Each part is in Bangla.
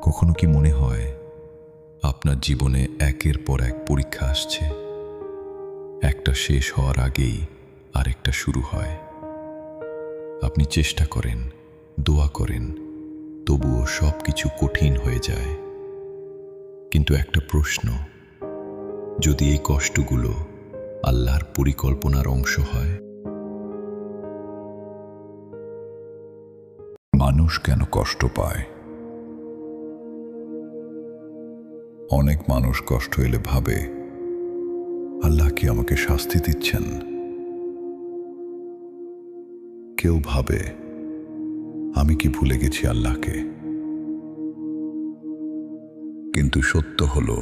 কখনো কি মনে হয় আপনার জীবনে একের পর এক পরীক্ষা আসছে, একটা শেষ হওয়ার আগেই আরেকটা শুরু হয়? আপনি চেষ্টা করেন, দোয়া করেন, তবুও সব কিছু কঠিন হয়ে যায়। কিন্তু একটা প্রশ্ন, যদি এই কষ্টগুলো আল্লাহর পরিকল্পনার অংশ হয়? মানুষ কেন কষ্ট পায়? অনেক মানুষ কষ্ট এলে ভাবে, আল্লাহ কি আমাকে শাস্তি দিচ্ছেন? কেউ ভাবে, আমি কি ভুলে গেছি আল্লাহকে? কিন্তু সত্য হলো,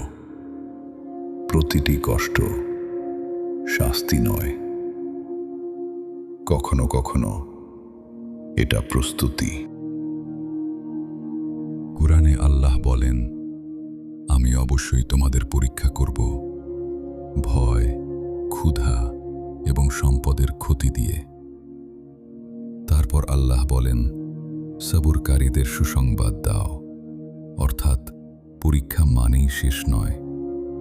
প্রতিটি কষ্ট শাস্তি নয়, কখনো কখনো এটা প্রস্তুতি। কুরআনে আল্লাহ বলেন, আমি অবশ্যই তোমাদের পরীক্ষা করব ভয়, ক্ষুধা এবং সম্পদের ক্ষতি দিয়ে। তারপর আল্লাহ বলেন, সবুরকারীদের সুসংবাদ দাও। অর্থাৎ পরীক্ষা মানেই শেষ নয়,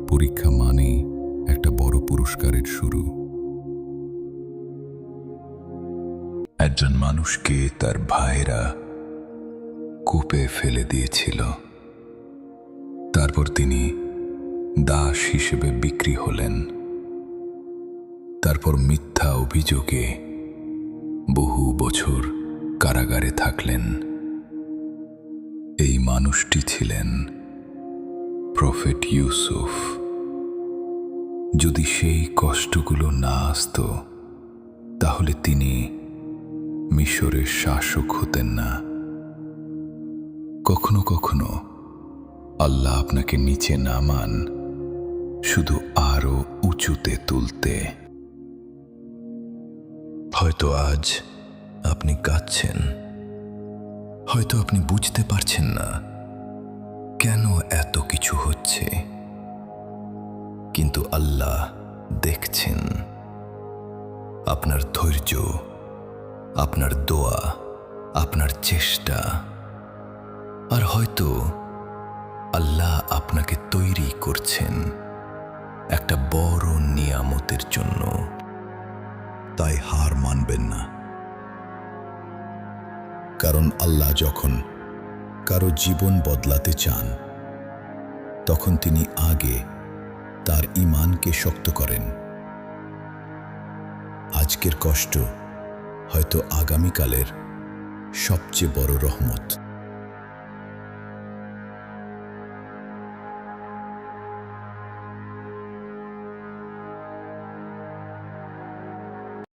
পরীক্ষা মানেই একটা বড় পুরস্কারের শুরু। একজন মানুষকে তার ভাইরা কূপে ফেলে দিয়েছিল। তারপর তিনি দাস হিসেবে বিক্রি হলেন। তারপর মিথ্যা অভিযোগে বহু বছর কারাগারে থাকলেন। এই মানুষটি ছিলেন প্রফেট ইউসুফ। যদি সেই কষ্টগুলো না আসতো, তাহলে তিনি মিশরের শাসক হতেন না। কখনো কখনো আল্লাহ আপনাকে নিচে নামান শুধু আরো উঁচুতে তুলতে। হয়তো আজ আপনি কাঁদছেন, হয়তো আপনি বুঝতে পারছেন না কেন এত কিছু হচ্ছে, কিন্তু আল্লাহ দেখছেন আপনার ধৈর্য, আপনার দোয়া, আপনার চেষ্টা। আর হয়তো আল্লাহ আপনাকে তৈরি করছেন একটা বড় নিয়ামতের জন্য। তাই হার মানবেন না, কারণ আল্লাহ যখন কারো জীবন বদলাতে চান, তখন তিনি আগে তার ঈমানকে শক্ত করেন। আজকের কষ্ট হয়তো আগামীকালের সবচেয়ে বড় রহমত।